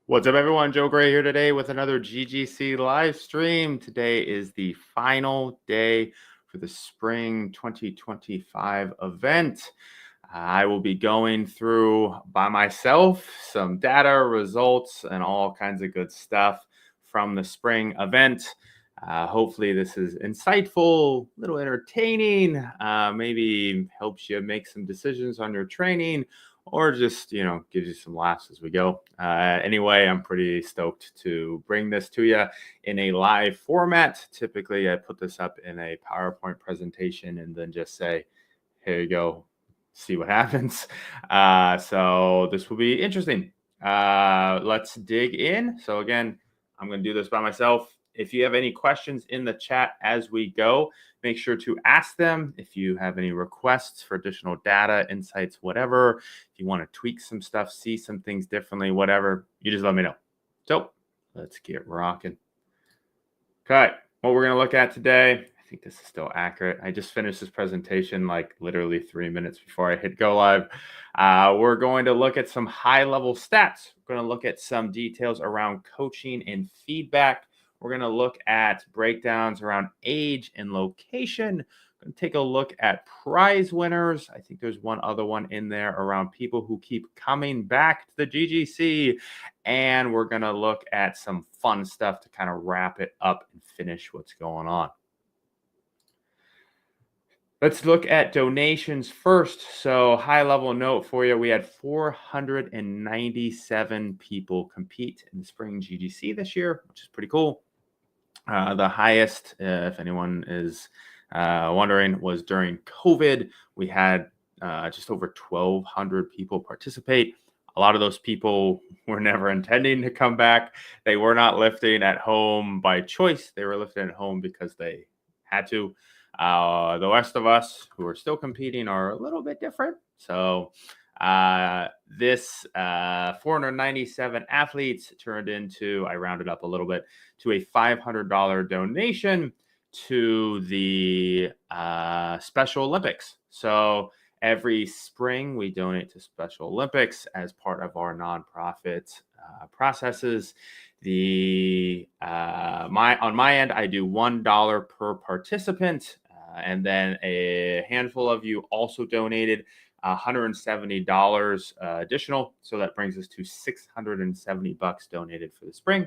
What's up, everyone? Joe Gray here today with another GGC live stream. Today is the final day for the Spring 2025 event. I will be going through by myself some data, results, and all kinds of good stuff from the spring event. Hopefully this is insightful, a little entertaining, maybe helps you make some decisions on your training, or just, gives you some laughs as we go. Anyway, I'm pretty stoked to bring this to you in a live format. Typically, I put this up in a PowerPoint presentation and then just say, here you go, see what happens. So this will be interesting. Let's dig in. So again, I'm going to do this by myself. If you have any questions in the chat as we go, make sure to ask them. If you have any requests for additional data, insights, whatever, if you want to tweak some stuff, see some things differently, whatever, you just let me know. So let's get rocking. Okay, what we're going to look at today, I think this is still accurate. I just finished this presentation like literally 3 minutes before I hit go live. We're going to look at some high-level stats. We're going to look at some details around coaching and feedback. We're going to look at breakdowns around age and location. We're going to take a look at prize winners. I think there's one other one in there around people who keep coming back to the GGC. And we're going to look at some fun stuff to kind of wrap it up and finish what's going on. Let's look at donations first. So high level note for you, we had 497 people compete in the Spring GGC this year, which is pretty cool. The highest, if anyone is wondering, was during COVID. We had just over 1,200 people participate. A lot of those people were never intending to come back. They were not lifting at home by choice. They were lifting at home because they had to. The rest of us who are still competing are a little bit different. So this 497 athletes turned into, I rounded up a little bit, to a $500 donation to the Special Olympics. So every spring we donate to Special Olympics as part of our nonprofit processes. On my end, I do $1 per participant, and then a handful of you also donated $170 additional. So that brings us to $670 donated for the spring.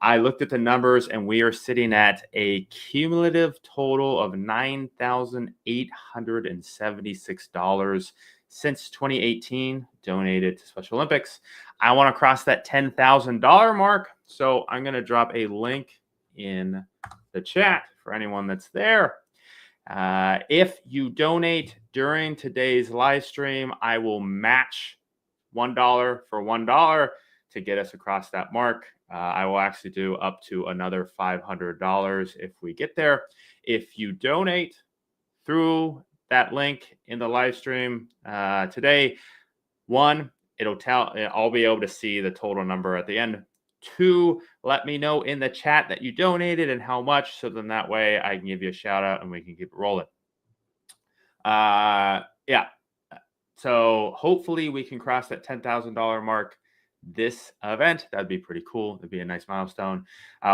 I looked at the numbers and we are sitting at a cumulative total of $9,876 since 2018 donated to Special Olympics. I want to cross that $10,000 mark. So I'm going to drop a link in the chat for anyone that's there. If you donate during today's live stream, I will match $1 for $1 to get us across that mark. I will actually do up to another $500 if we get there. If you donate through that link in the live stream today, one, I'll be able to see the total number at the end. Two, let me know in the chat that you donated and how much, so then that way I can give you a shout out and we can keep it rolling. Yeah. So hopefully we can cross that $10,000 mark this event. That'd be pretty cool. It'd be a nice milestone.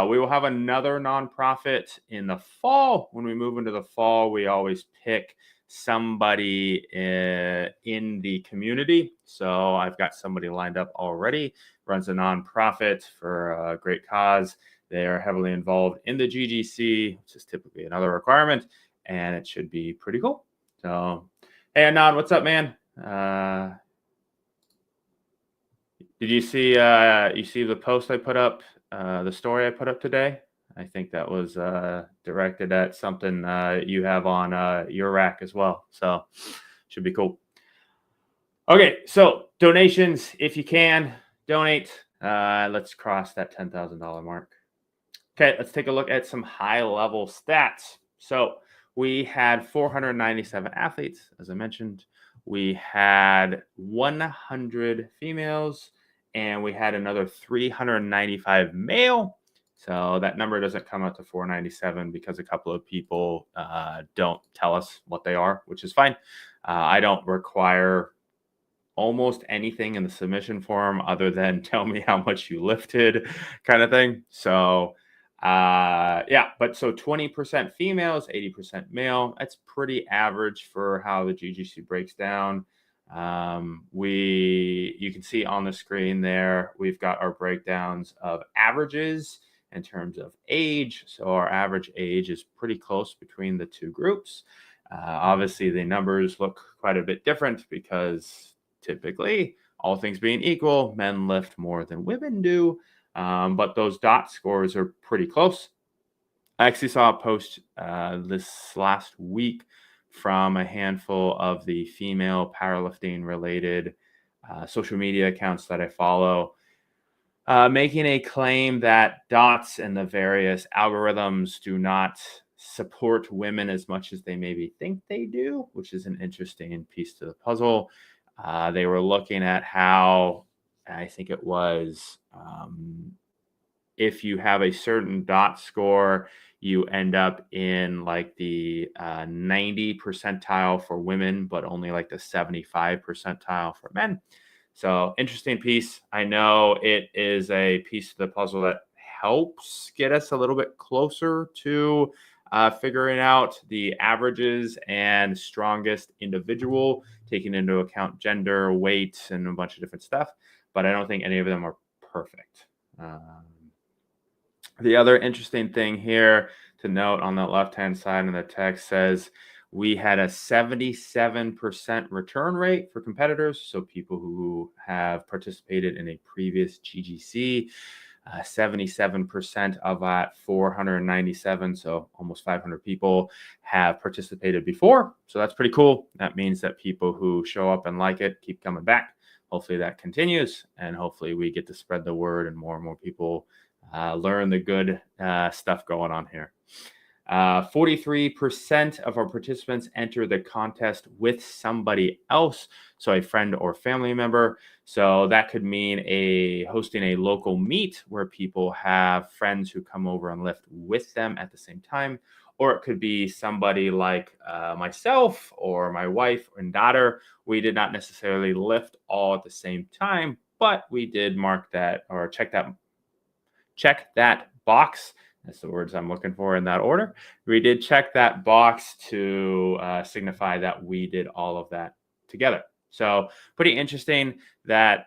We will have another nonprofit in the fall. When we move into the fall, we always pick somebody in the community. So I've got somebody lined up already, runs a nonprofit for a great cause. They are heavily involved in the GGC, which is typically another requirement, and it should be pretty cool. So, hey, Anand, what's up, man? Did you see the post I put up, the story I put up today? I think that was directed at something you have on your rack as well. So should be cool. Okay, so donations, if you can, donate. Let's cross that $10,000 mark. Okay, let's take a look at some high-level stats. So we had 497 athletes, as I mentioned. We had 100 females, and we had another 395 male. So that number doesn't come out to 497 because a couple of people don't tell us what they are, which is fine. I don't require almost anything in the submission form other than tell me how much you lifted kind of thing. So yeah, but so 20% females, 80% male. That's pretty average for how the GGC breaks down. You can see on the screen there, we've got our breakdowns of averages in terms of age. So our average age is pretty close between the two groups. Obviously, the numbers look quite a bit different because typically, all things being equal, men lift more than women do. But those dot scores are pretty close. I actually saw a post this last week from a handful of the female powerlifting related social media accounts that I follow, making a claim that dots and the various algorithms do not support women as much as they maybe think they do, which is an interesting piece to the puzzle. They were looking at how, I think it was, if you have a certain dot score, you end up in like the 90 percentile for women, but only like the 75 percentile for men. So interesting piece. I know it is a piece of the puzzle that helps get us a little bit closer to figuring out the averages and strongest individual, taking into account gender, weight, and a bunch of different stuff. But I don't think any of them are perfect. The other interesting thing here to note on the left-hand side of the text says we had a 77% return rate for competitors, so people who have participated in a previous GGC. 77% of that 497, so almost 500 people, have participated before. So that's pretty cool. That means that people who show up and like it keep coming back. Hopefully that continues, and hopefully we get to spread the word and more people learn the good stuff going on here. 43% of our participants enter the contest with somebody else, so a friend or family member. So that could mean hosting a local meet where people have friends who come over and lift with them at the same time. Or it could be somebody like myself or my wife and daughter. We did not necessarily lift all at the same time, but we did mark that or check that box. That's the words I'm looking for in that order. We did check that box to signify that we did all of that together. So pretty interesting that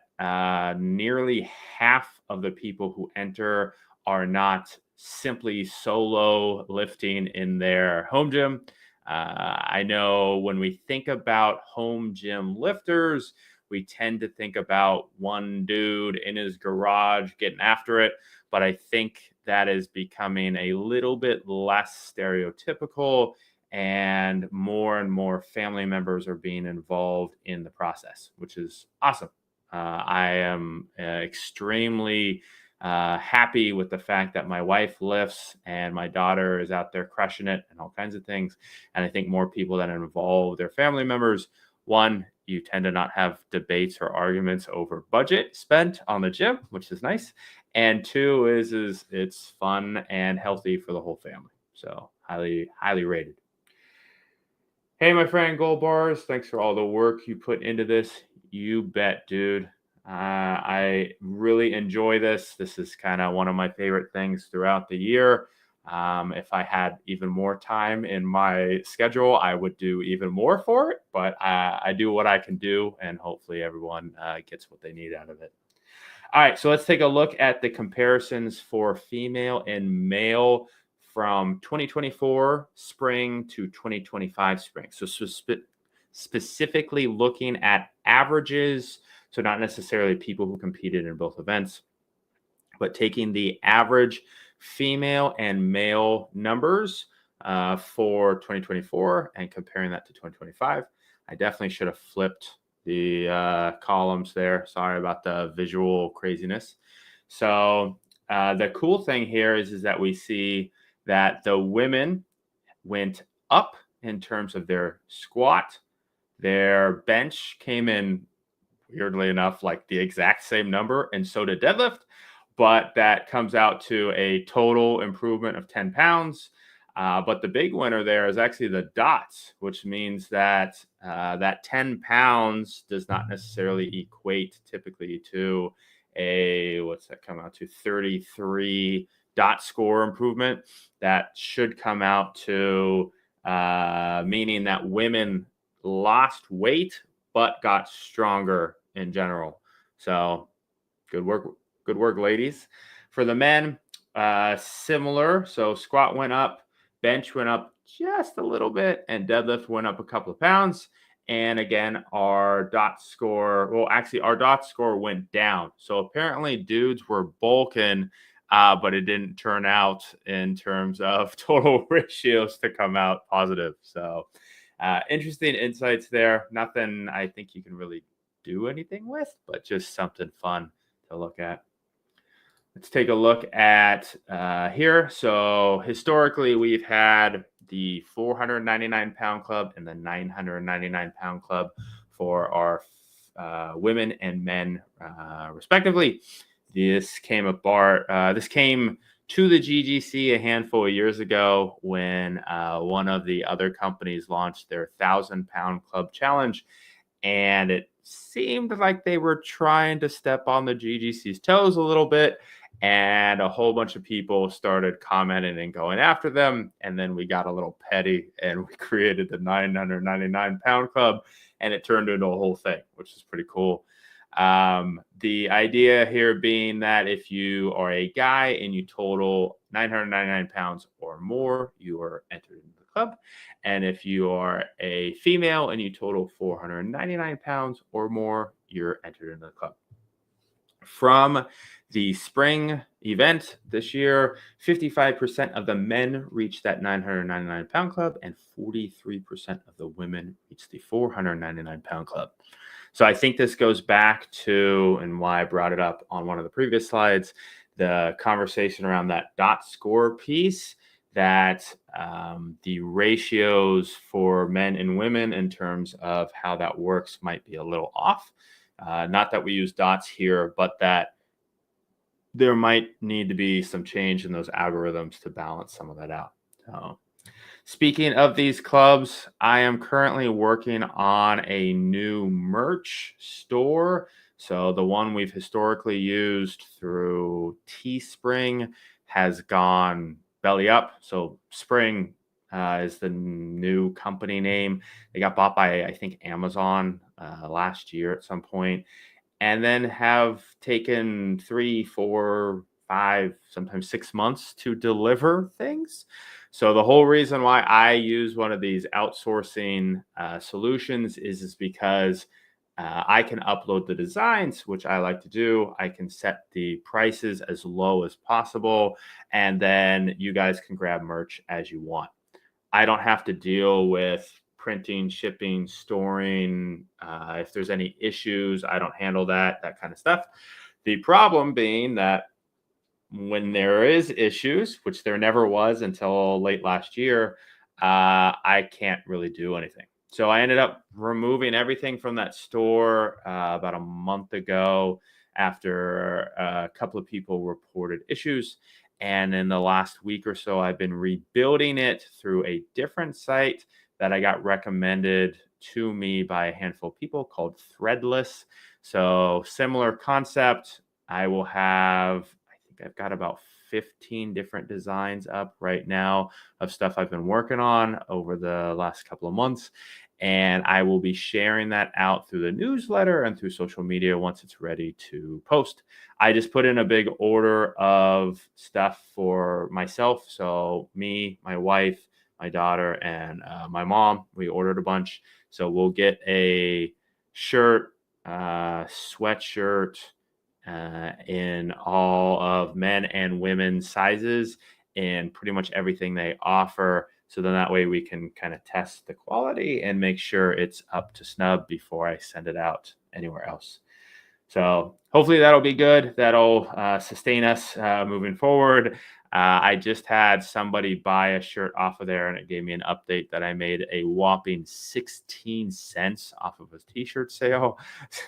nearly half of the people who enter are not simply solo lifting in their home gym. I know when we think about home gym lifters, we tend to think about one dude in his garage getting after it. But I think that is becoming a little bit less stereotypical, and more family members are being involved in the process, which is awesome. I am extremely happy with the fact that my wife lifts and my daughter is out there crushing it and all kinds of things. And I think more people that involve their family members, one, you tend to not have debates or arguments over budget spent on the gym, which is nice. And two is it's fun and healthy for the whole family. So highly rated. Hey, my friend Gold Bars, thanks for all the work you put into this. You bet, dude. I really enjoy this. This is kind of one of my favorite things throughout the year. If I had even more time in my schedule, I would do even more for it. But I do what I can do, and hopefully everyone gets what they need out of it. All right, so let's take a look at the comparisons for female and male from 2024 spring to 2025 spring. So specifically looking at averages, so not necessarily people who competed in both events, but taking the average female and male numbers for 2024 and comparing that to 2025. I definitely should have flipped the columns there. Sorry about the visual craziness. So the cool thing here is that we see that the women went up in terms of their squat. Their bench came in, weirdly enough, like the exact same number, and so did deadlift. But that comes out to a total improvement of 10 pounds. But the big winner there is actually the dots, which means that that 10 pounds does not necessarily equate typically to what's that come out to, 33 dot score improvement. That should come out to meaning that women lost weight but got stronger in general. So good work, ladies. For the men, similar. So squat went up, bench went up just a little bit, and deadlift went up a couple of pounds. And again, our dot score, our dot score went down. So apparently dudes were bulking, but it didn't turn out in terms of total ratios to come out positive. So interesting insights there. Nothing I think you can really do anything with, but just something fun to look at. Let's take a look at here. So historically, we've had the 499 pound club and the 999 pound club for our women and men, respectively. This came apart. This came to the GGC a handful of years ago when one of the other companies launched their 1,000-pound club challenge, and it seemed like they were trying to step on the GGC's toes a little bit, and a whole bunch of people started commenting and going after them. And then we got a little petty and we created the 999 pound club, and it turned into a whole thing, which is pretty cool. The idea here being that if you are a guy and you total 999 pounds or more, you are entered into the club. And if you are a female and you total 499 pounds or more, you're entered into the club. From the spring event this year, 55% of the men reached that 999 pound club, and 43% of the women reached the 499 pound club. So I think this goes back to, and why I brought it up on one of the previous slides, the conversation around that dot score piece, that the ratios for men and women in terms of how that works might be a little off. Not that we use dots here, but that there might need to be some change in those algorithms to balance some of that out. So, speaking of these clubs, I am currently working on a new merch store. So the one we've historically used through Teespring has gone belly up. So Spring is the new company name. They got bought by, I think, Amazon last year at some point, and then have taken 3, 4, 5, sometimes 6 months to deliver things. So the whole reason why I use one of these outsourcing solutions is because I can upload the designs, which I like to do. I can set the prices as low as possible, and then you guys can grab merch as you want. I don't have to deal with printing, shipping, storing. If there's any issues, I don't handle that kind of stuff. The problem being that when there is issues, which there never was until late last year, I can't really do anything. So I ended up removing everything from that store about a month ago after a couple of people reported issues. And in the last week or so, I've been rebuilding it through a different site that I got recommended to me by a handful of people called Threadless. So similar concept. I will have, I think I've got about 15 different designs up right now of stuff I've been working on over the last couple of months. And I will be sharing that out through the newsletter and through social media once it's ready to post. I just put in a big order of stuff for myself. So me, my wife, my daughter, and my mom, we ordered a bunch. So we'll get a shirt, sweatshirt, in all of men and women's sizes and pretty much everything they offer. So then that way we can kind of test the quality and make sure it's up to snub before I send it out anywhere else. So hopefully that'll be good. That'll sustain us moving forward. I just had somebody buy a shirt off of there, and it gave me an update that I made a whopping 16 cents off of a t-shirt sale.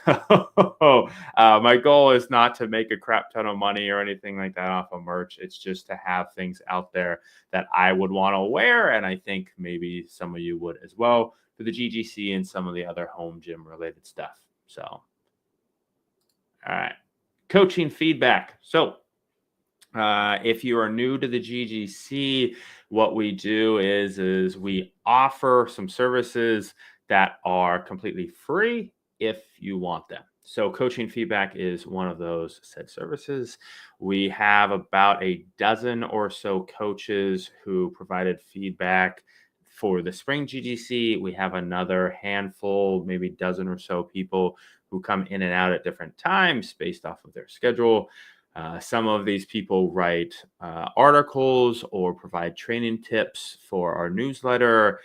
So my goal is not to make a crap ton of money or anything like that off of merch. It's just to have things out there that I would want to wear, and I think maybe some of you would as well for the GGC and some of the other home gym related stuff. So, all right, coaching feedback. So if you are new to the GGC, what we do is we offer some services that are completely free if you want them. So coaching feedback is one of those said services. We have about a dozen or so coaches who provided feedback for the Spring GGC. We have another handful, maybe dozen or so people who come in and out at different times based off of their schedule. Some of these people write articles or provide training tips for our newsletter.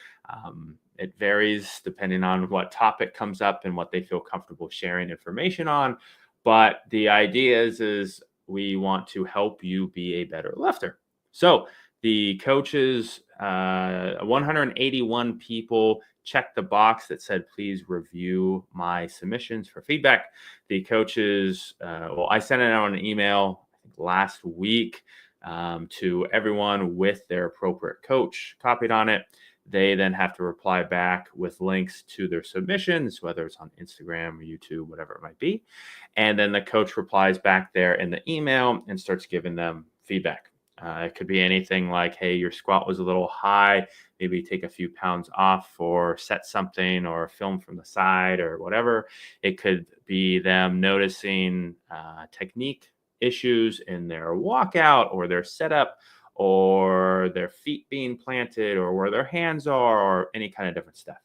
It varies depending on what topic comes up and what they feel comfortable sharing information on. But the idea is we want to help you be a better lifter. So the coaches, 181 people checked the box that said, please review my submissions for feedback. The coaches, I sent it out an email last week to everyone with their appropriate coach copied on it. They then have to reply back with links to their submissions, whether it's on Instagram or YouTube, whatever it might be. And then the coach replies back there in the email and starts giving them feedback. It could be anything like, hey, your squat was a little high. Maybe take a few pounds off or set something or film from the side or whatever. It could be them noticing technique issues in their walkout or their setup or their feet being planted or where their hands are or any kind of different stuff.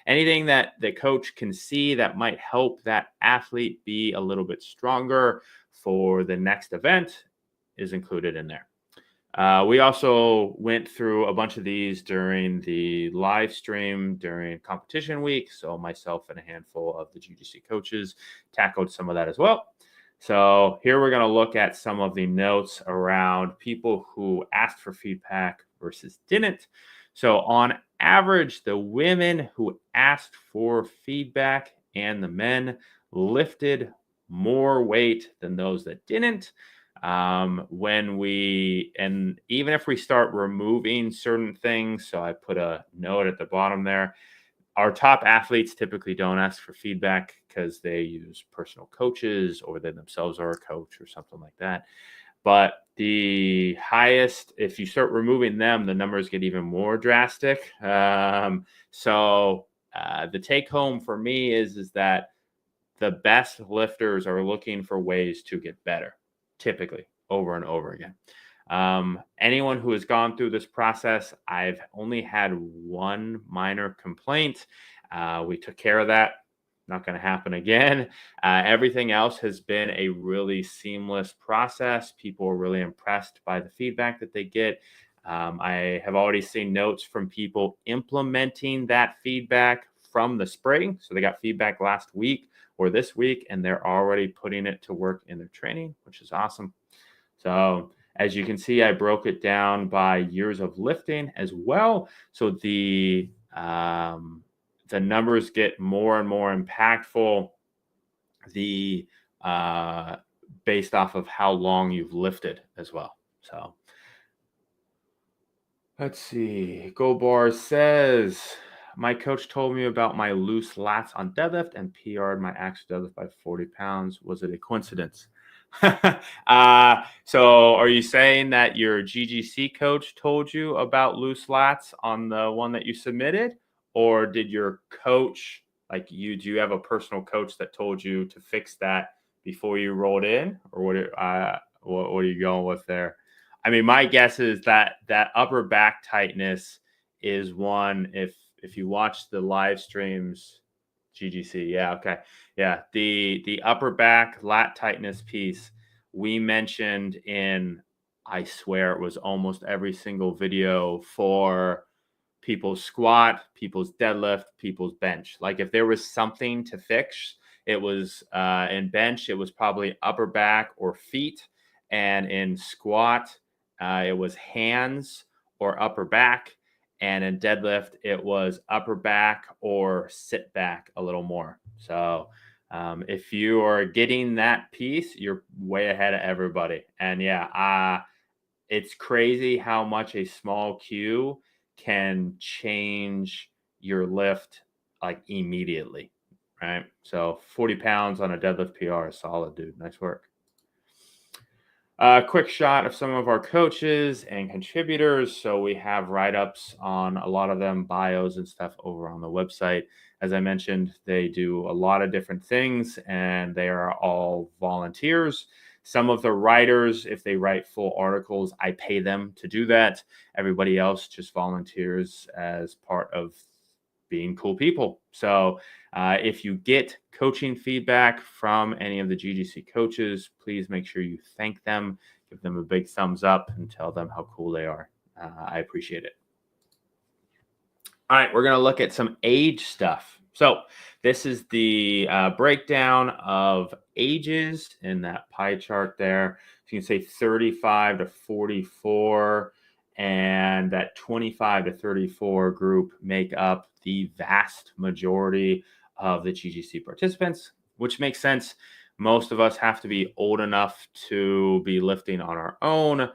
Anything that the coach can see that might help that athlete be a little bit stronger for the next event is included in there. We also went through a bunch of these during the live stream during competition week. So myself and a handful of the GGC coaches tackled some of that as well. So here we're going to look at some of the notes around people who asked for feedback versus didn't. So on average, the women who asked for feedback and the men lifted more weight than those that didn't. And even if we start removing certain things, so I put a note at the bottom there, our top athletes typically don't ask for feedback because they use personal coaches or they themselves are a coach or something like that. But the highest, if you start removing them, the numbers get even more drastic. So the take home for me is that the best lifters are looking for ways to get better, typically over and over again. Anyone who has gone through this process, I've only had one minor complaint. We took care of that. Not going to happen again. Everything else has been a really seamless process. People are really impressed by the feedback that they get. I have already seen notes from people implementing that feedback from the spring. So they got feedback last week or this week, and they're already putting it to work in their training, which is awesome. So as you can see, I broke it down by years of lifting as well. So the numbers get more and more impactful based off of how long you've lifted as well. So let's see. Go Bar says, my coach told me about my loose lats on deadlift and PR'd my actual deadlift by 40 pounds. Was it a coincidence? So are you saying that your GGC coach told you about loose lats on the one that you submitted? Or did your coach, do you have a personal coach that told you to fix that before you rolled in? Or what are you going with there? I mean, my guess is that upper back tightness is one, if you watch the live streams, GGC. Yeah. Okay. Yeah. The upper back lat tightness piece we mentioned in, I swear it was almost every single video for people's squat, people's deadlift, people's bench. Like if there was something to fix, it was in bench, it was probably upper back or feet. And in squat, it was hands or upper back. And in deadlift, it was upper back or sit back a little more. So if you are getting that piece, you're way ahead of everybody. And yeah, it's crazy how much a small cue can change your lift like immediately, right? So 40 pounds on a deadlift PR is solid, dude. Nice work. Quick shot of some of our coaches and contributors. So we have write-ups on a lot of them, bios and stuff over on the website. As I mentioned, they do a lot of different things and they are all volunteers. Some of the writers, if they write full articles, I pay them to do that. Everybody else just volunteers as part of being cool people. So if you get coaching feedback from any of the GGC coaches, please make sure you thank them, give them a big thumbs up, and tell them how cool they are. I appreciate it. All right, we're going to look at some age stuff. So this is the breakdown of ages in that pie chart there. So you can say 35 to 44 and that 25 to 34 group make up the vast majority of the GGC participants, which makes sense. Most of us have to be old enough to be lifting on our own.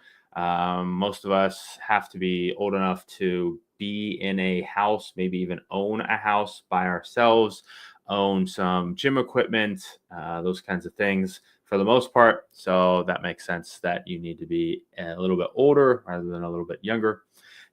Most of us have to be old enough to be in a house, maybe even own a house by ourselves, own some gym equipment, those kinds of things for the most part. So that makes sense that you need to be a little bit older rather than a little bit younger.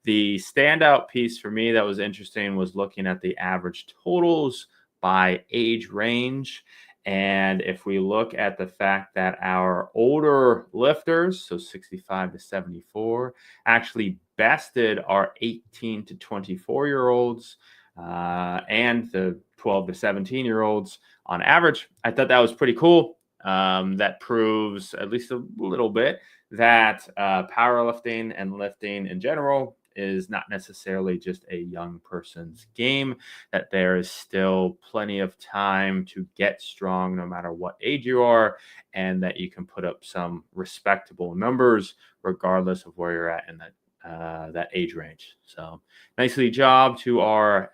The standout piece for me that was interesting was looking at the average totals by age range. And if we look at the fact that our older lifters, so 65 to 74, actually bested our 18 to 24-year-olds and the 12 to 17-year-olds on average, I thought that was pretty cool. That proves at least a little bit that powerlifting and lifting in general is not necessarily just a young person's game, that there is still plenty of time to get strong no matter what age you are, and that you can put up some respectable numbers regardless of where you're at in that age range. So nicely job to our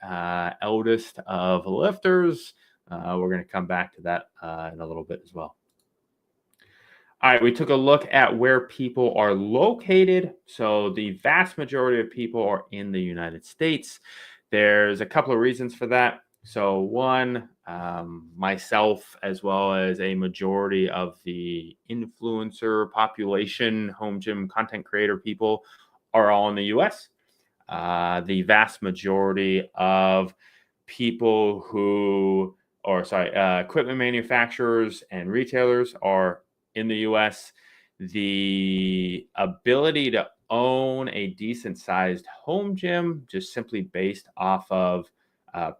eldest of lifters. We're going to come back to that in a little bit as well. All right, we took a look at where people are located. So the vast majority of people are in the United States. There's a couple of reasons for that. So one, myself, as well as a majority of the influencer population, home gym content creator people, are all in the US. The vast majority of people who, equipment manufacturers and retailers are in the US. The ability to own a decent sized home gym, just simply based off of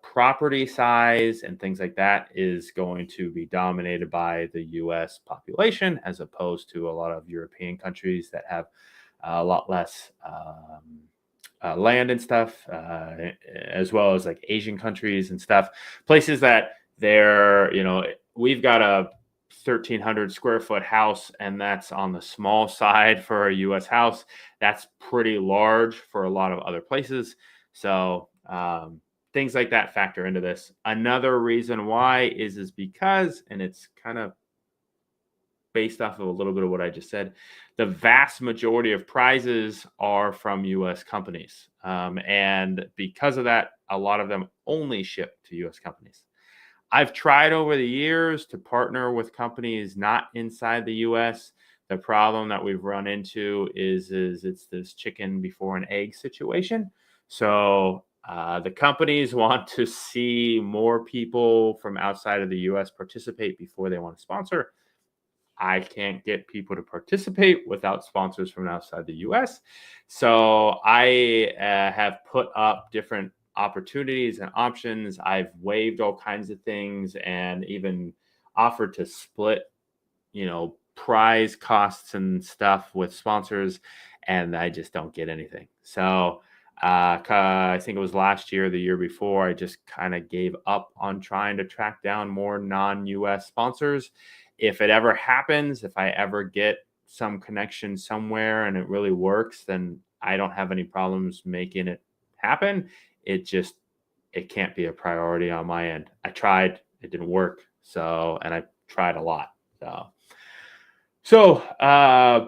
property size and things like that, is going to be dominated by the US population, as opposed to a lot of European countries that have a lot less land and stuff, as well as like Asian countries and stuff, places that they're, we've got a 1,300 square foot house, and that's on the small side for a US house. That's pretty large for a lot of other places. So things like that factor into this. Another reason why is because, and it's kind of based off of a little bit of what I just said, the vast majority of prizes are from US companies. And because of that, a lot of them only ship to US companies. I've tried over the years to partner with companies not inside the US. The problem that we've run into is it's this chicken before an egg situation. So the companies want to see more people from outside of the US participate before they want to sponsor. I can't get people to participate without sponsors from outside the US. So I have put up different opportunities and options. I've waived all kinds of things and even offered to split, prize costs and stuff with sponsors, and I just don't get anything. So I think it was last year, the year before, I just kind of gave up on trying to track down more non-US sponsors. If it ever happens, if I ever get some connection somewhere and it really works, then I don't have any problems making it happen. It can't be a priority on my end. I tried, it didn't work. So, and I tried a lot. So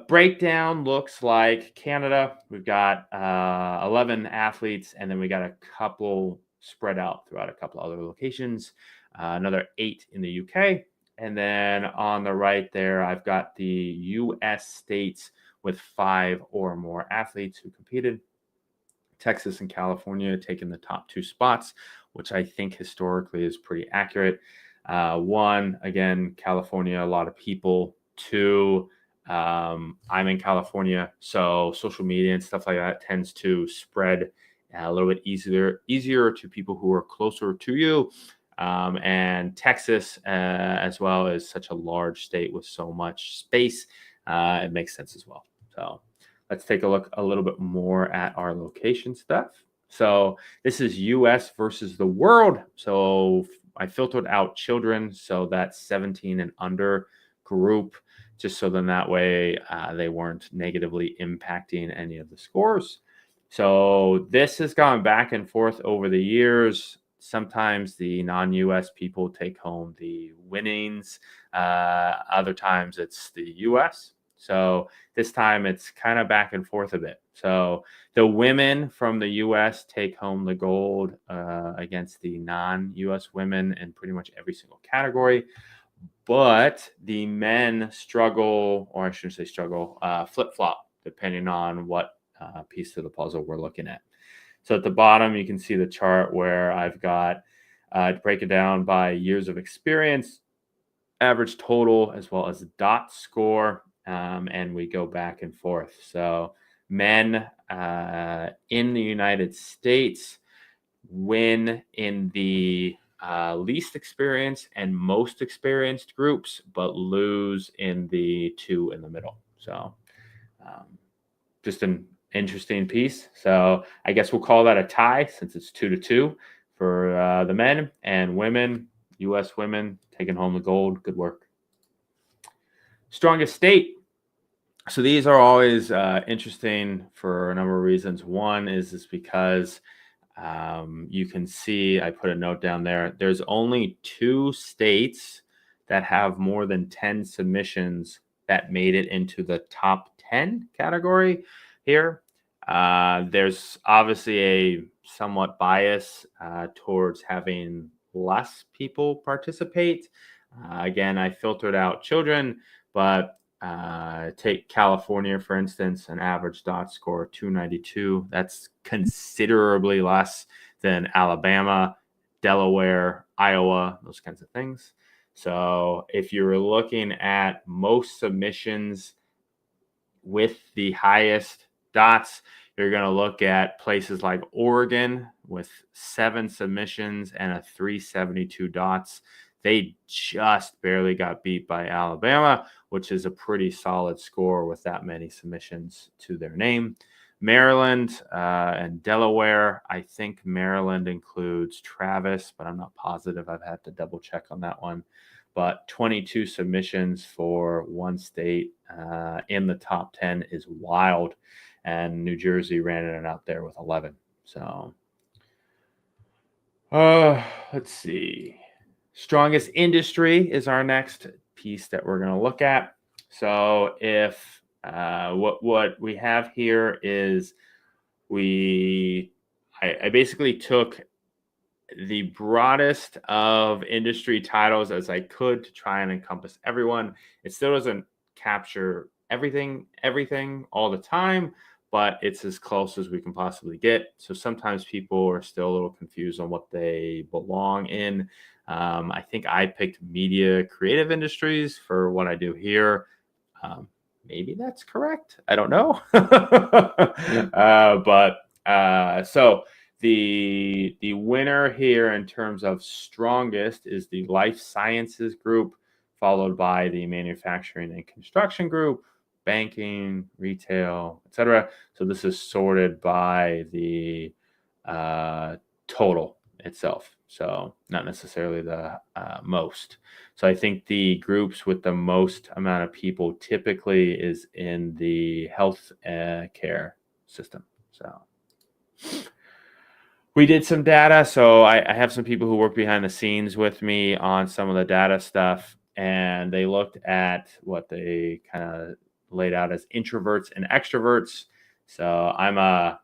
breakdown looks like Canada. We've got 11 athletes, and then we got a couple spread out throughout a couple other locations. Another 8 in the UK. And then on the right there, I've got the US states with 5 or more athletes who competed. Texas and California taking the top 2 spots, which I think historically is pretty accurate. One, again, California, a lot of people. 2, I'm in California, so social media and stuff like that tends to spread a little bit easier to people who are closer to you. And Texas, as well, is such a large state with so much space. It makes sense as well. So let's take a look a little bit more at our location stuff. So this is US versus the world. So I filtered out children, so that's 17 and under group, just so then that way they weren't negatively impacting any of the scores. So this has gone back and forth over the years. Sometimes the non-US people take home the winnings. Other times it's the US. So this time it's kind of back and forth a bit. So the women from the US take home the gold against the non-US women in pretty much every single category. But the men struggle, or I shouldn't say struggle, flip-flop, depending on what piece of the puzzle we're looking at. So at the bottom, you can see the chart where I've got break it down by years of experience, average total, as well as dot score, and we go back and forth. So men in the United States win in the least experienced and most experienced groups, but lose in the 2 in the middle. So just an interesting piece. So I guess we'll call that a tie since it's 2-2 for the men, and women, US women taking home the gold. Good work. Strongest state. So these are always interesting for a number of reasons. One is because you can see, I put a note down there, there's only 2 states that have more than 10 submissions that made it into the top 10 category here. There's obviously a somewhat bias towards having less people participate. Again, I filtered out children, but take California, for instance, an average dot score 292. That's considerably less than Alabama, Delaware, Iowa, those kinds of things. So if you're looking at most submissions with the highest dots, you're going to look at places like Oregon with 7 submissions and a 372 dots. They just barely got beat by Alabama, which is a pretty solid score with that many submissions to their name. Maryland and Delaware, I think Maryland includes Travis, but I'm not positive. I've had to double check on that one. But 22 submissions for one state in the top 10 is wild. And New Jersey ran it out there with 11. So let's see. Strongest industry is our next piece that we're going to look at. So if what we have here is I basically took the broadest of industry titles as I could to try and encompass everyone. It still doesn't capture everything all the time, but it's as close as we can possibly get. So sometimes people are still a little confused on what they belong in. I think I picked media creative industries for what I do here. Maybe that's correct. I don't know. So the winner here in terms of strongest is the life sciences group, followed by the manufacturing and construction group, banking, retail, etc. So this is sorted by the total itself. So not necessarily the most. So I think the groups with the most amount of people typically is in the health care system. So we did some data. So I have some people who work behind the scenes with me on some of the data stuff, and they looked at what they kind of laid out as introverts and extroverts. So I'm a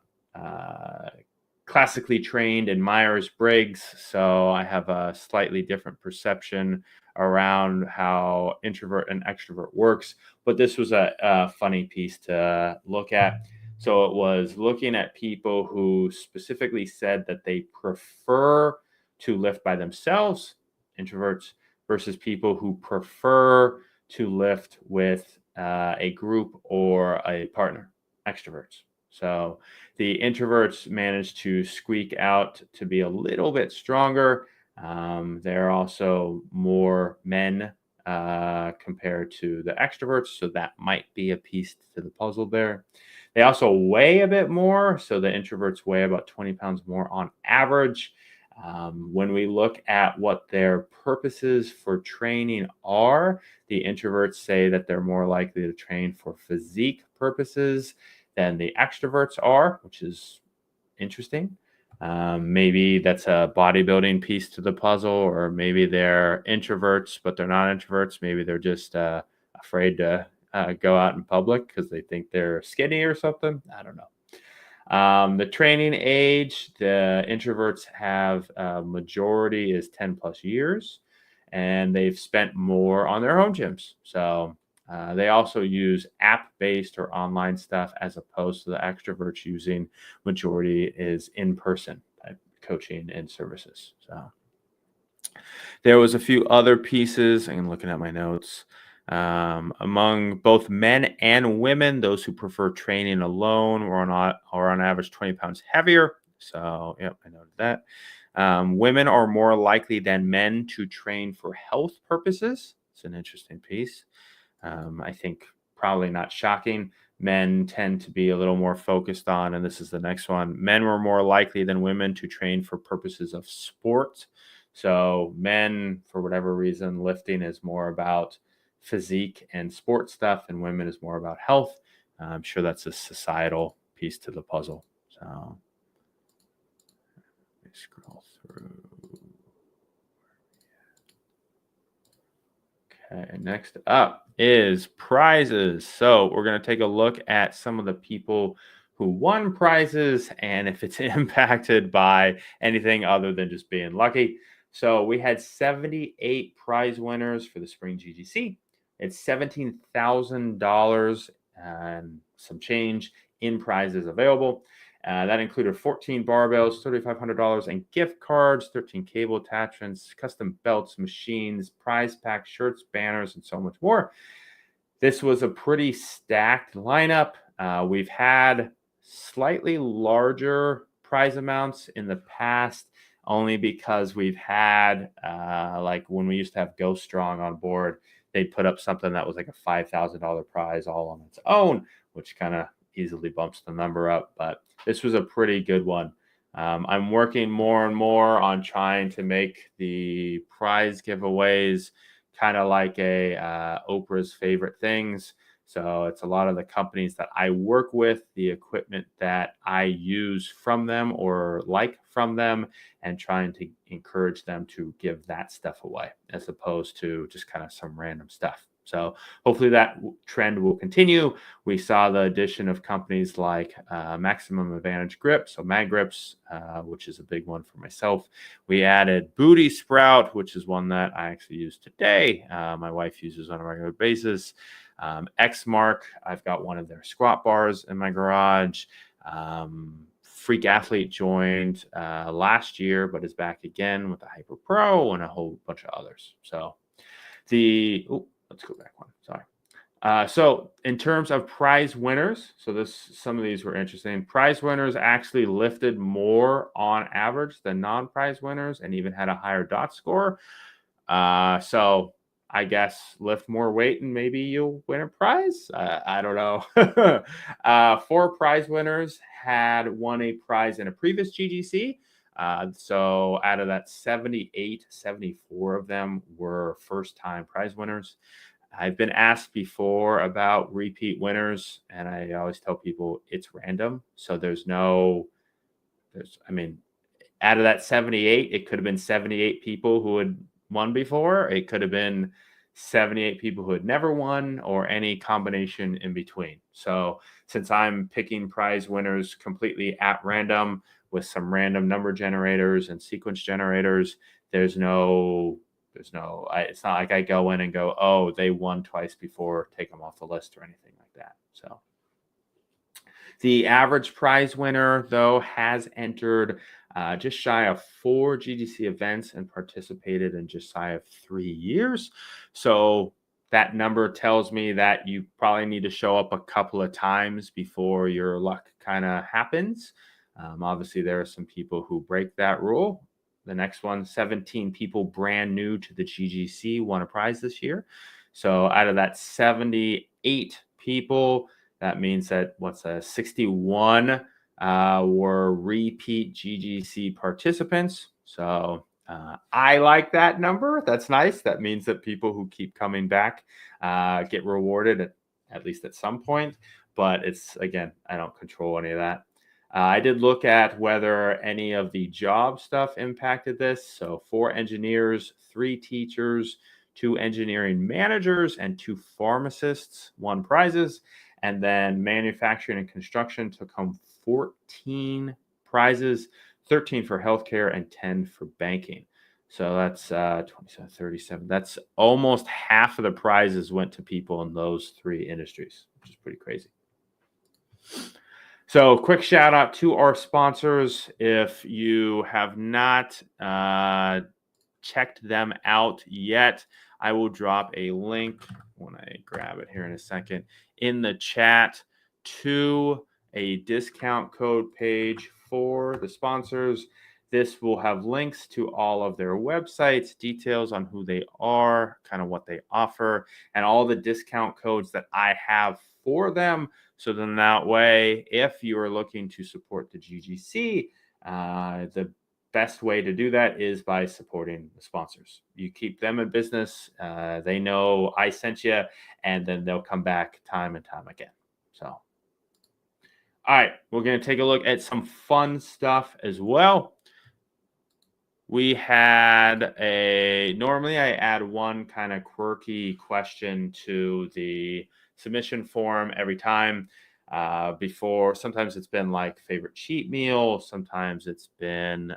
classically trained in Myers-Briggs, so I have a slightly different perception around how introvert and extrovert works. But this was a funny piece to look at. So it was looking at people who specifically said that they prefer to lift by themselves, introverts, versus people who prefer to lift with a group or a partner, extroverts. So the introverts managed to squeak out to be a little bit stronger. They're also more men compared to the extroverts, so that might be a piece to the puzzle there. They also weigh a bit more, so the introverts weigh about 20 pounds more on average. When we look at what their purposes for training are, the introverts say that they're more likely to train for physique purposes than the extroverts are, which is interesting. Maybe that's a bodybuilding piece to the puzzle, or maybe they're introverts, but they're not introverts. Maybe they're just afraid to go out in public because they think they're skinny or something. I don't know. The training age, the introverts have a majority is 10 plus years, and they've spent more on their home gyms. So they also use app-based or online stuff as opposed to the extroverts using majority is in-person type coaching and services. So there was a few other pieces. I'm looking at my notes. Among both men and women, those who prefer training alone are on average 20 pounds heavier. So, yep, I noted that. Women are more likely than men to train for health purposes. It's an interesting piece. I think probably not shocking. Men tend to be a little more focused on, and this is the next one, men were more likely than women to train for purposes of sport. So men, for whatever reason, lifting is more about physique and sport stuff, and women is more about health. I'm sure that's a societal piece to the puzzle. So let me scroll through. Okay, next up is prizes. So we're going to take a look at some of the people who won prizes and if it's impacted by anything other than just being lucky. So we had 78 prize winners for the Spring GGC. It's $17,000 and some change in prizes available. That included 14 barbells, $3,500 in gift cards, 13 cable attachments, custom belts, machines, prize pack, shirts, banners, and so much more. This was a pretty stacked lineup. We've had slightly larger prize amounts in the past, only because we've had, like when we used to have Go Strong on board, they'd put up something that was like a $5,000 prize all on its own, which kind of easily bumps the number up. But this was a pretty good one. I'm working more and more on trying to make the prize giveaways kind of like a Oprah's favorite things. So it's a lot of the companies that I work with, the equipment that I use from them or like from them, and trying to encourage them to give that stuff away as opposed to just kind of some random stuff. So hopefully that trend will continue. We saw the addition of companies like Maximum Advantage Grip, so Mag Grips, which is a big one for myself. We added Booty Sprout, which is one that I actually use today. My wife uses on a regular basis. Xmark, I've got one of their squat bars in my garage. Freak Athlete joined last year, but is back again with the Hyper Pro and a whole bunch of others. So let's go back one. Sorry. So in terms of prize winners, so some of these were interesting. Prize winners actually lifted more on average than non-prize winners and even had a higher dot score. So I guess lift more weight and maybe you'll win a prize. I don't know. 4 prize winners had won a prize in a previous GGC. So out of that 78, 74 of them were first-time prize winners. I've been asked before about repeat winners, and I always tell people it's random. So I mean, out of that 78, it could have been 78 people who had won before. It could have been 78 people who had never won, or any combination in between. So since I'm picking prize winners completely at random with some random number generators and sequence generators, it's not like I go in and go, oh, they won twice before, take them off the list or anything like that. So the average prize winner, though, has entered just shy of 4 GGC events and participated in just shy of 3 years. So that number tells me that you probably need to show up a couple of times before your luck kind of happens. Obviously, there are some people who break that rule. The next one, 17 people brand new to the GGC won a prize this year. So out of that 78 people, that means that 61 were repeat GGC participants. So I like that number. That's nice. That means that people who keep coming back get rewarded at least at some point. But again, I don't control any of that. I did look at whether any of the job stuff impacted this. So 4 engineers, 3 teachers, 2 engineering managers, and 2 pharmacists won prizes. And then manufacturing and construction took home 14 prizes, 13 for healthcare and 10 for banking. So that's 27, 37. That's almost half of the prizes went to people in those 3 industries, which is pretty crazy. So quick shout out to our sponsors. If you have not checked them out yet, I will drop a link when I grab it here in a second in the chat to a discount code page for the sponsors. This will have links to all of their websites, details on who they are, kind of what they offer, and all the discount codes that I have for them. So then that way, if you are looking to support the GGC, the best way to do that is by supporting the sponsors. You keep them in business. They know I sent you, and then they'll come back time and time again. So, all right, we're going to take a look at some fun stuff as well. We had normally I add one kind of quirky question to the submission form every time. Before, sometimes it's been like favorite cheat meal. Sometimes it's been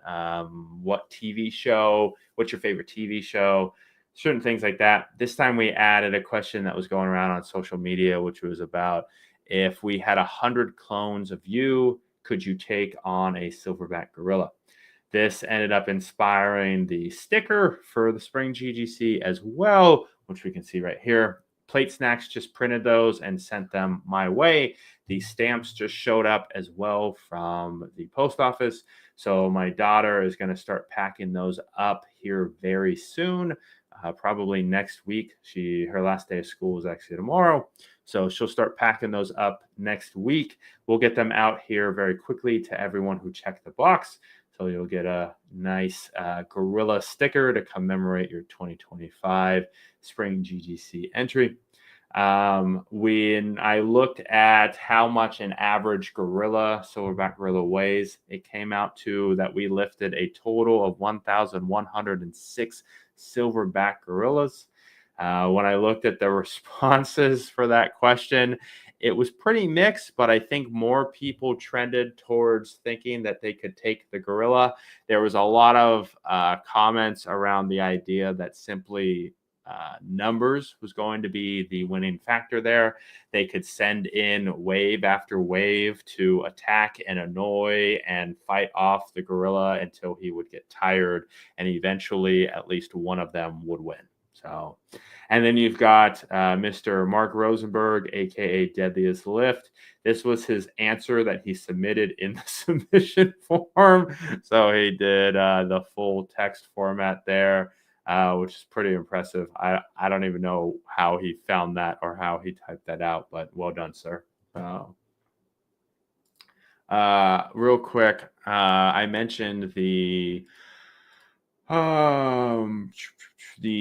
what's your favorite TV show, certain things like that. This time we added a question that was going around on social media, which was about, if we had 100 clones of you, could you take on a silverback gorilla? This ended up inspiring the sticker for the Spring GGC as well, which we can see right here. Plate Snacks just printed those and sent them my way. The stamps just showed up as well from the post office. So my daughter is going to start packing those up here very soon, probably next week. Her last day of school is actually tomorrow. So she'll start packing those up next week. We'll get them out here very quickly to everyone who checked the box. So you'll get a nice gorilla sticker to commemorate your 2025 Spring GGC entry. When I looked at how much an average silverback gorilla weighs, it came out to that we lifted a total of 1,106 silverback gorillas. When I looked at the responses for that question, it was pretty mixed, but I think more people trended towards thinking that they could take the gorilla. There was a lot of comments around the idea that simply numbers was going to be the winning factor there. They could send in wave after wave to attack and annoy and fight off the gorilla until he would get tired, and eventually at least one of them would win. So, and then you've got Mr. Mark Rosenberg, aka Deadliest Lift. This was his answer that he submitted in the submission form. So he did the full text format there, which is pretty impressive. I don't even know how he found that or how he typed that out, but well done, sir. Real quick, I mentioned the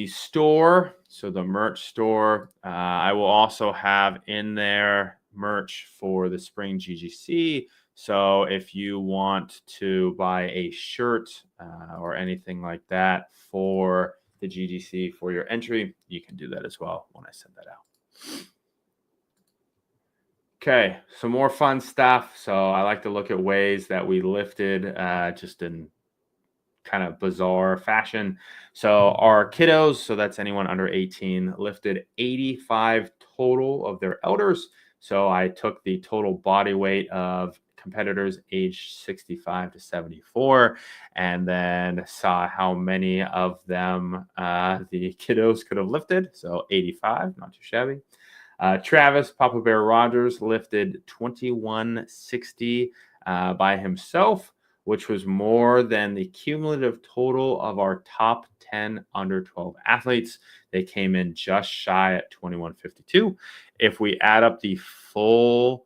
store, so the merch store. I will also have in there merch for the Spring GGC. So if you want to buy a shirt or anything like that for the GGC for your entry, you can do that as well when I send that out. Okay, some more fun stuff. So I like to look at ways that we lifted just in kind of bizarre fashion. So our kiddos, so that's anyone under 18, lifted 85 total of their elders. So I took the total body weight of competitors aged 65 to 74 and then saw how many of them the kiddos could have lifted. So 85, not too shabby. Travis Papa Bear Rogers lifted 2160 by himself, which was more than the cumulative total of our top 10 under 12 athletes. They came in just shy at 2152. If we add up the full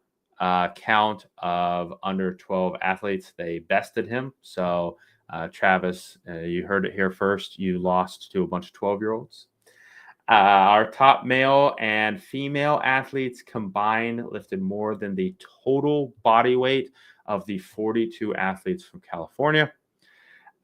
count of under 12 athletes, they bested him. So, Travis, you heard it here first. You lost to a bunch of 12-year-olds. Our top male and female athletes combined lifted more than the total body weight of the 42 athletes from California.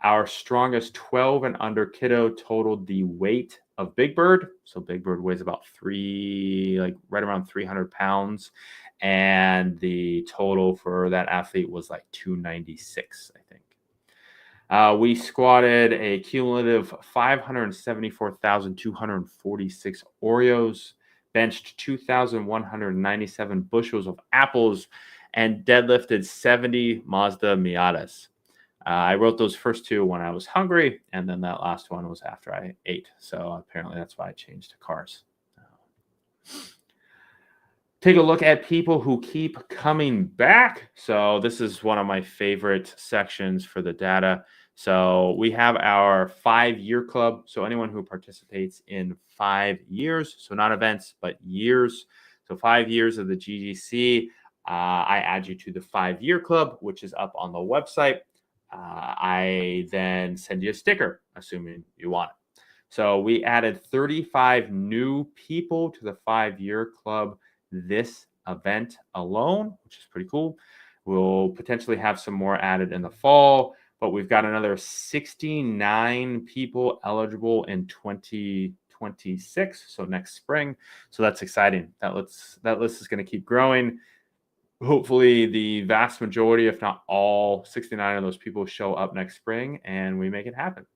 Our strongest 12 and under kiddo totaled the weight of Big Bird. So Big Bird weighs about right around 300 pounds. And the total for that athlete was like 296, I think. We squatted a cumulative 574,246 Oreos, benched 2,197 bushels of apples, and deadlifted 70 Mazda Miatas. I wrote those first two when I was hungry, and then that last one was after I ate. So apparently that's why I changed to cars. Take a look at people who keep coming back. So this is one of my favorite sections for the data. So we have our 5-year club. So anyone who participates in 5 years, so not events, but years. So 5 years of the GGC, I add you to the 5-year club, which is up on the website. I then send you a sticker, assuming you want it. So we added 35 new people to the 5-year club this event alone, which is pretty cool. We'll potentially have some more added in the fall, but we've got another 69 people eligible in 2026, so next spring. So that's exciting. That list is going to keep growing. Hopefully the vast majority, if not all 69 of those people, show up next spring and we make it happen.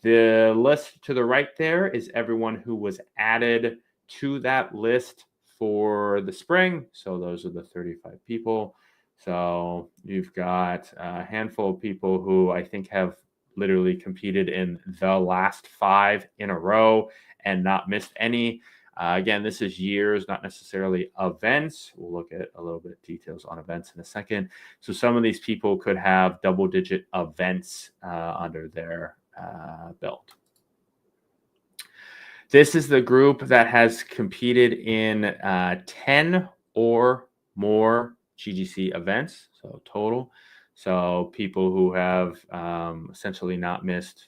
The list to the right there is everyone who was added to that list for the spring. So those are the 35 people. So you've got a handful of people who I think have literally competed in the last 5 in a row and not missed any. Again, this is years, not necessarily events. We'll look at a little bit of details on events in a second. So some of these people could have double-digit events under their belt. This is the group that has competed in 10 or more GGC events, so total. So people who have essentially not missed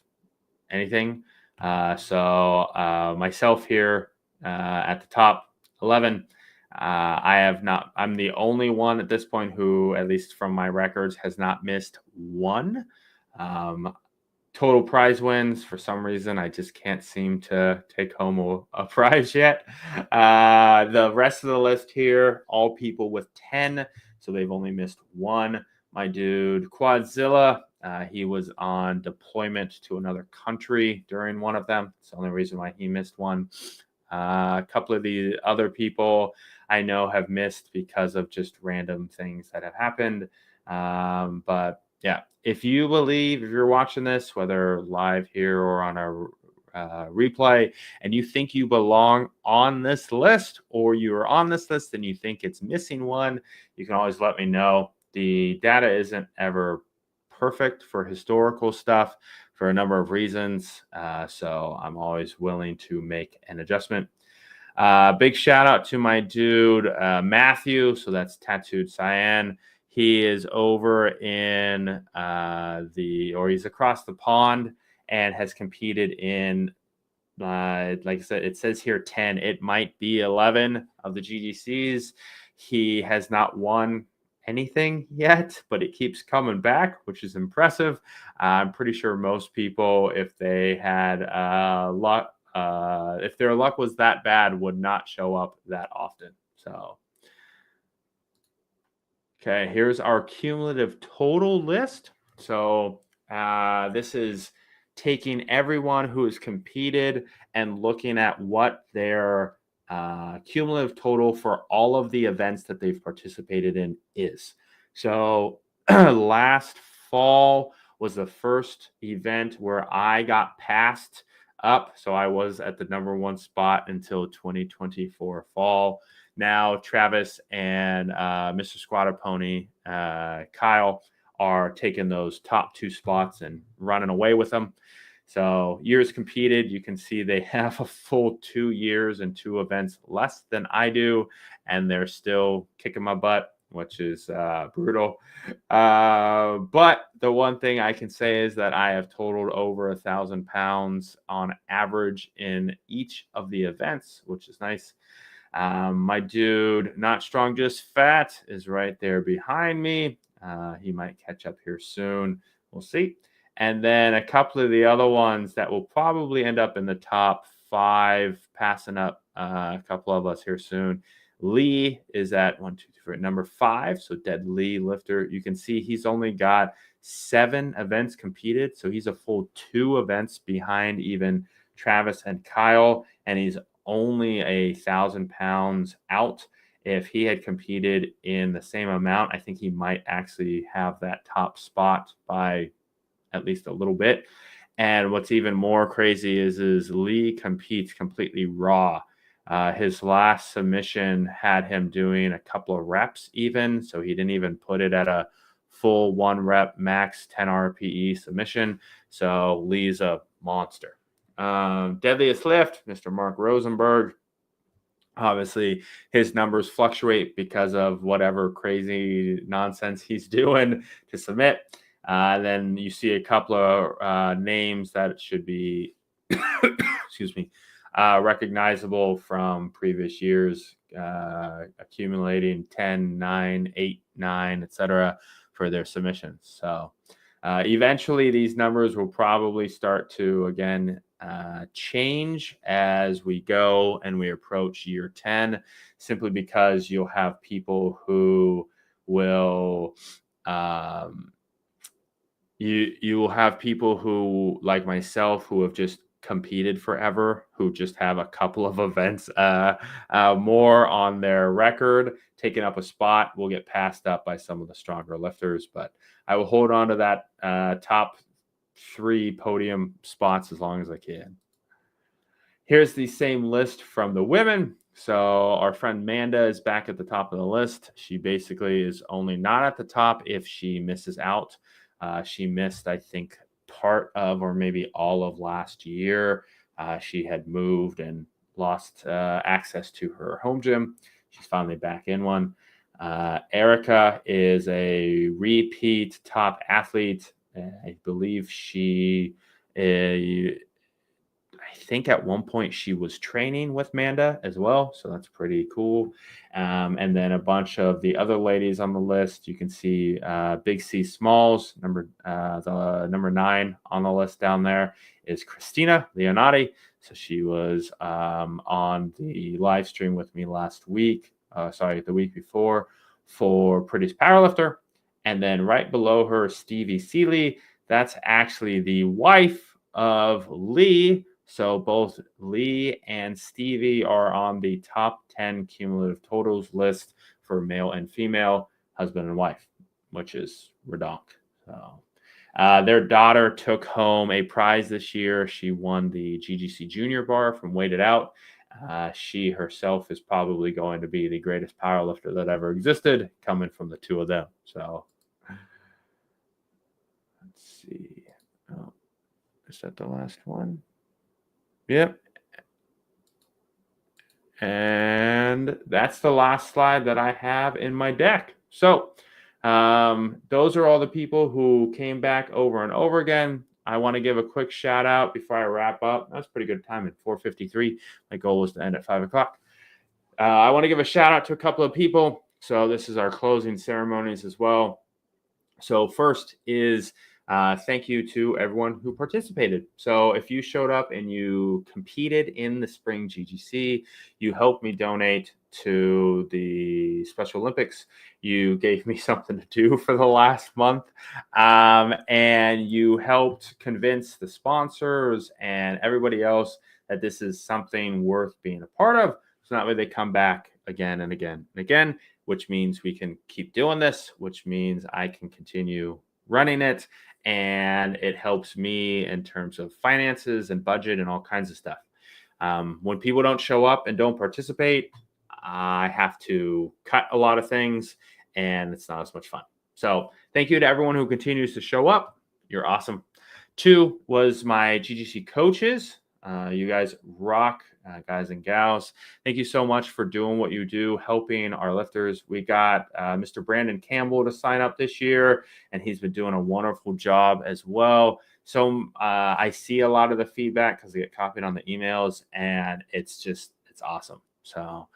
anything. Myself here at the top 11, I'm the only one at this point who, at least from my records, has not missed one. Total prize wins, for some reason, I just can't seem to take home a prize yet. The rest of the list here, all people with 10, so they've only missed one. My dude, Quadzilla, he was on deployment to another country during one of them. It's the only reason why he missed one. A couple of the other people I know have missed because of just random things that have happened. But yeah, if you're watching this, whether live here or on a replay, and you think you belong on this list, or you are on this list and you think it's missing one, you can always let me know. The data isn't ever perfect for historical stuff for a number of reasons. So I'm always willing to make an adjustment. Big shout out to my dude, Matthew. So that's Tattooed Cyan. He is over in he's across the pond and has competed in, like I said, it says here 10. It might be 11 of the GGCs. He has not won anything yet, but it keeps coming back, which is impressive. I'm pretty sure most people, if they had luck, if their luck was that bad, would not show up that often. So, okay, here's our cumulative total list. So this is taking everyone who has competed and looking at what their cumulative total for all of the events that they've participated in is. So last fall was the first event where I got passed up. So I was at the number one spot until 2024 fall. Now Travis and Mr. Squatter Pony, Kyle, are taking those top two spots and running away with them. So years competed, you can see they have a full 2 years and 2 events less than I do, and they're still kicking my butt, which is brutal. But the one thing I can say is that I have totaled over 1,000 pounds on average in each of the events, which is nice. My dude, Not Strong, Just Fat, is right there behind me. He might catch up here soon. We'll see. And then a couple of the other ones that will probably end up in the top 5, passing up a couple of us here soon. Lee is at number 5. So Dead Lee Lifter. You can see he's only got 7 events competed. So he's a full 2 events behind even Travis and Kyle. And he's only 1,000 pounds out. If he had competed in the same amount, I think he might actually have that top spot by at least a little bit. And what's even more crazy is Lee competes completely raw. His last submission had him doing a couple of reps even, so he didn't even put it at a full 1 rep max 10 RPE submission. So Lee's a monster. Deadliest lift, Mr. Mark Rosenberg. Obviously, his numbers fluctuate because of whatever crazy nonsense he's doing to submit. Then you see a couple of names that should be, excuse me, recognizable from previous years, accumulating 10, 9, 8, 9, etc. for their submissions. So eventually these numbers will probably start to, again, change as we go and we approach year 10, simply because you'll have people who will you will have people who, like myself, who have just competed forever, who just have a couple of events more on their record, taking up a spot, will get passed up by some of the stronger lifters. But I will hold on to that top 3 podium spots as long as I can. Here's the same list from the women. So our friend Manda is back at the top of the list. She basically is only not at the top if she misses out. She missed, I think, part of or maybe all of last year. She had moved and lost access to her home gym. She's finally back in one. Erica is a repeat top athlete. I believe I think at one point she was training with Manda as well, so that's pretty cool. And then a bunch of the other ladies on the list. You can see Big C Smalls, the number 9 on the list down there is Christina Leonati. So she was on the live stream with me last week. The week before for Prettiest Powerlifter. And then right below her, Stevie Seeley. That's actually the wife of Lee. So both Lee and Stevie are on the top 10 cumulative totals list for male and female, husband and wife, which is redonk. So their daughter took home a prize this year. She won the GGC Junior Bar from Weighted Out. She herself is probably going to be the greatest powerlifter that ever existed, coming from the 2 of them. So let's see. Oh, is that the last one? Yep. And that's the last slide that I have in my deck. So Those are all the people who came back over and over again. I want to give a quick shout out before I wrap up. That's pretty good time at 4:53. My goal was to end at 5 o'clock. I want to give a shout out to a couple of people. So this is our closing ceremonies as well. So first is thank you to everyone who participated. So if you showed up and you competed in the Spring GGC, you helped me donate to the Special Olympics. You gave me something to do for the last month, and you helped convince the sponsors and everybody else that this is something worth being a part of. So that way they come back again and again and again, which means we can keep doing this, which means I can continue running it. And it helps me in terms of finances and budget and all kinds of stuff. When people don't show up and don't participate, I have to cut a lot of things and it's not as much fun. So thank you to everyone who continues to show up. You're awesome. 2 was my GGC coaches. You guys rock, guys and gals. Thank you so much for doing what you do, helping our lifters. We got Mr. Brandon Campbell to sign up this year, and he's been doing a wonderful job as well. So I see a lot of the feedback because I get copied on the emails, and it's awesome. So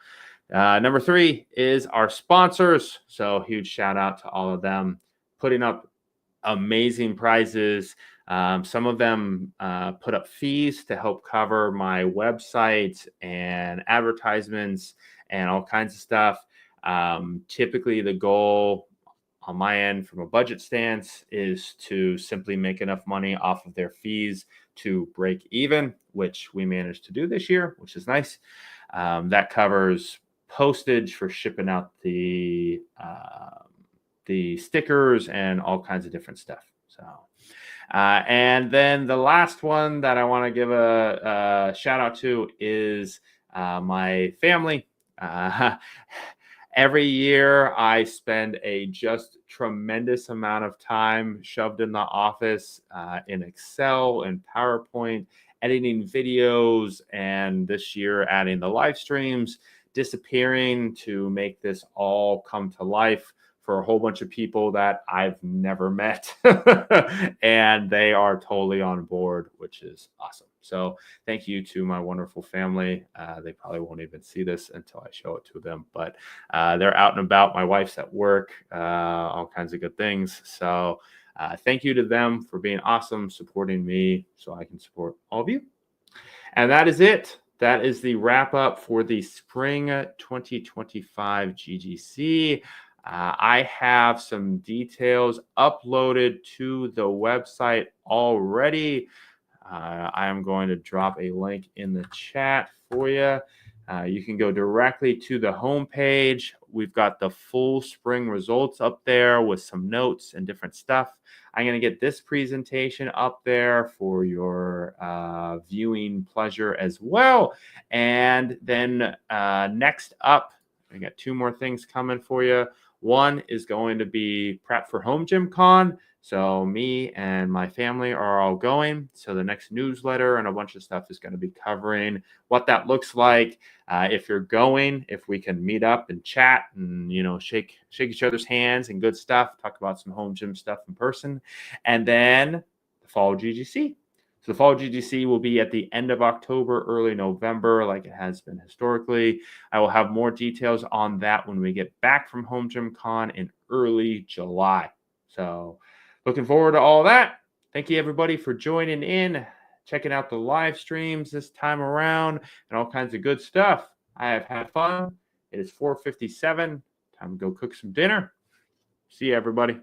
number 3 is our sponsors. So huge shout out to all of them, putting up amazing prizes. Some of them put up fees to help cover my website and advertisements and all kinds of stuff. Typically, the goal on my end from a budget stance is to simply make enough money off of their fees to break even, which we managed to do this year, which is nice. That covers postage for shipping out the stickers and all kinds of different stuff. So, and then the last one that I want to give a shout out to is my family. Every year I spend a just tremendous amount of time shoved in the office in Excel and PowerPoint, editing videos, and this year adding the live streams, disappearing to make this all come to life for a whole bunch of people that I've never met. And they are totally on board, which is awesome. So thank you to my wonderful family. They probably won't even see this until I show it to them, but they're out and about. My wife's at work, all kinds of good things. So thank you to them for being awesome, supporting me so I can support all of you. And that is it. That is the wrap up for the Spring 2025 GGC. I have some details uploaded to the website already. I am going to drop a link in the chat for you. You can go directly to the homepage. We've got the full spring results up there with some notes and different stuff. I'm going to get this presentation up there for your viewing pleasure as well. And then next up, I got 2 more things coming for you. One is going to be prep for Home Gym Con. So me and my family are all going. So the next newsletter and a bunch of stuff is going to be covering what that looks like. If you're going, if we can meet up and chat and, shake each other's hands and good stuff, talk about some home gym stuff in person. And then the fall GGC. So the fall GGC will be at the end of October, early November, like it has been historically. I will have more details on that when we get back from Home Gym Con in early July. So looking forward to all that. Thank you, everybody, for joining in, checking out the live streams this time around, and all kinds of good stuff. I have had fun. It is 4:57. Time to go cook some dinner. See you, everybody.